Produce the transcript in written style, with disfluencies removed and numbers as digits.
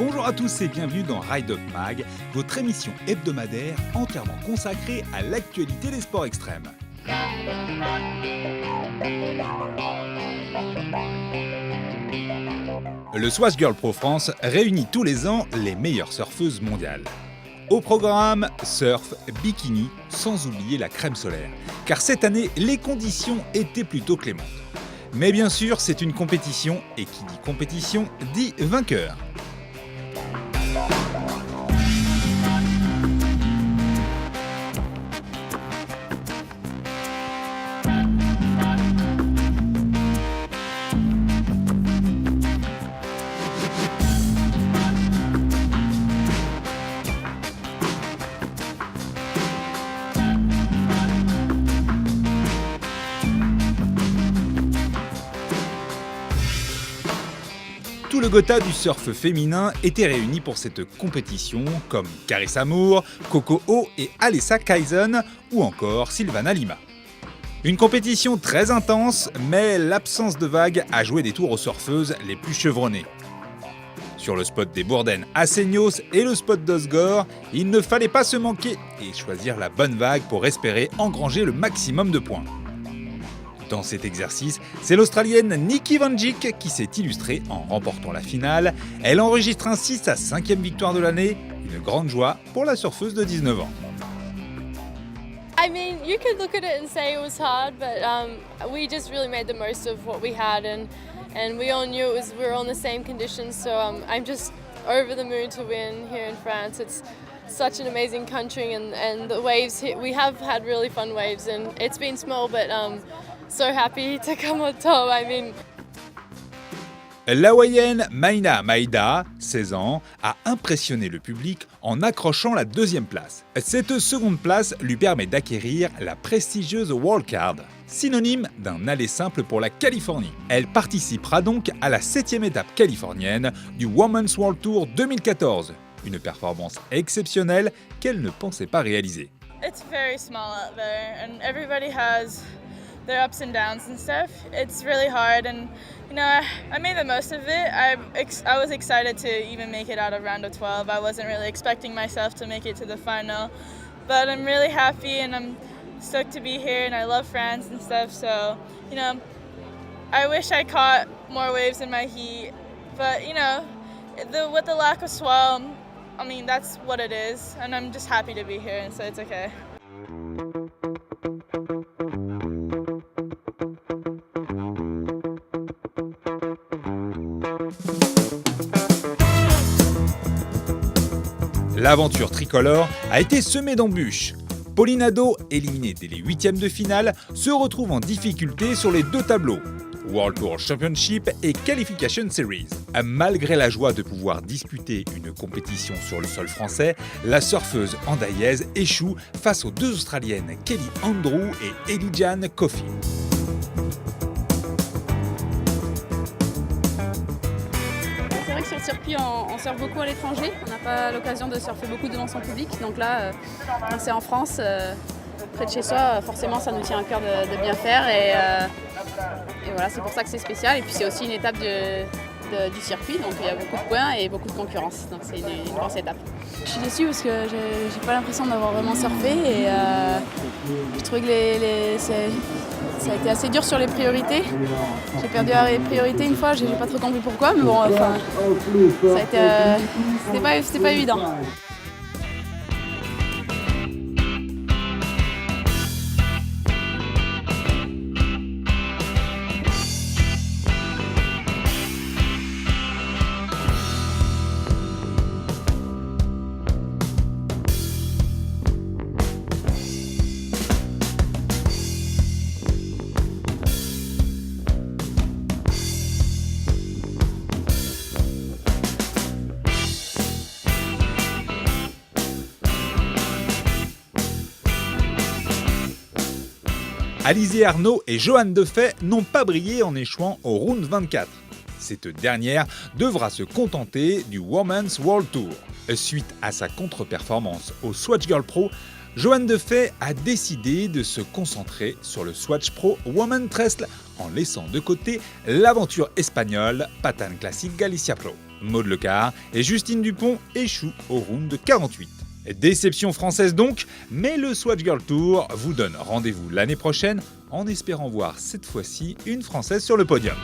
Bonjour à tous et bienvenue dans Ride Up Mag, votre émission hebdomadaire entièrement consacrée à l'actualité des sports extrêmes. Le Swatch Girl Pro France réunit tous les ans les meilleures surfeuses mondiales. Au programme, surf, bikini, sans oublier la crème solaire, car cette année, les conditions étaient plutôt clémentes. Mais bien sûr, c'est une compétition, et qui dit compétition, dit vainqueur. Tout le Gotha du surf féminin était réuni pour cette compétition, comme Carissa Moore, Coco O et Alessa Kaizen, ou encore Silvana Lima. Une compétition très intense, mais l'absence de vagues a joué des tours aux surfeuses les plus chevronnées. Sur le spot des Bourdaines à Seignos et le spot d'Osgore, il ne fallait pas se manquer et choisir la bonne vague pour espérer engranger le maximum de points. Dans cet exercice, c'est l'Australienne Nikki Van Dijk qui s'est illustrée en remportant la finale. Elle enregistre ainsi sa 5e victoire de l'année, une grande joie pour la surfeuse de 19 ans. I mean, you could look at it and say it was hard, but we just really made the most of what we had, and we all knew we were on the same conditions. So I'm just over the moon to win here in France. It's such an amazing country, and the waves here, we have had really fun waves, and it's been small, but so happy to come on top. I mean. L'Hawaïenne Maina Maeda, 16 ans, a impressionné le public en accrochant la 2e place. Cette seconde place lui permet d'acquérir la prestigieuse World Card, synonyme d'un aller simple pour la Californie. Elle participera donc à la 7e étape californienne du Women's World Tour 2014, une performance exceptionnelle qu'elle ne pensait pas réaliser. It's very small out there and everybody has their ups and downs and stuff. It's really hard, and you know, I made the most of it. I was excited to even make it out of round of 12. I wasn't really expecting myself to make it to the final, but I'm really happy and I'm stoked to be here, and I love France and stuff. So, you know, I wish I caught more waves in my heat, but you know, with the lack of swell, I mean, that's what it is, and I'm just happy to be here, and so it's okay. L'aventure tricolore a été semée d'embûches. Pauline Hadot, éliminée dès les 8e de finale, se retrouve en difficulté sur les 2 tableaux, World Tour Championship et Qualification Series. Malgré la joie de pouvoir disputer une compétition sur le sol français, la surfeuse andaillaise échoue face aux 2 Australiennes Kelly Andrew et Elijah Coffey. C'est vrai que sur le circuit, on surfe beaucoup à l'étranger. On n'a pas l'occasion de surfer beaucoup devant son public. Donc là, quand c'est en France, près de chez soi, forcément, ça nous tient à cœur de bien faire. Et voilà, c'est pour ça que c'est spécial. Et puis c'est aussi une étape du circuit. Donc il y a beaucoup de points et beaucoup de concurrence. Donc c'est une grosse étape. Je suis déçue parce que j'ai pas l'impression d'avoir vraiment surfé. Et je trouvais que ça a été assez dur sur les priorités. J'ai perdu la priorité une fois, j'ai pas trop compris pourquoi, mais bon, enfin, ça a été, c'était pas évident. Alizé Arnaud et Johanne Defay n'ont pas brillé en échouant au round 24. Cette dernière devra se contenter du Women's World Tour. Suite à sa contre-performance au Swatch Girl Pro, Johanne Defay a décidé de se concentrer sur le Swatch Pro Women Trestle en laissant de côté l'aventure espagnole Patan Classic Galicia Pro. Maud Lecard et Justine Dupont échouent au round 48. Déception française donc, mais le Swatch Girl Tour vous donne rendez-vous l'année prochaine en espérant voir cette fois-ci une Française sur le podium.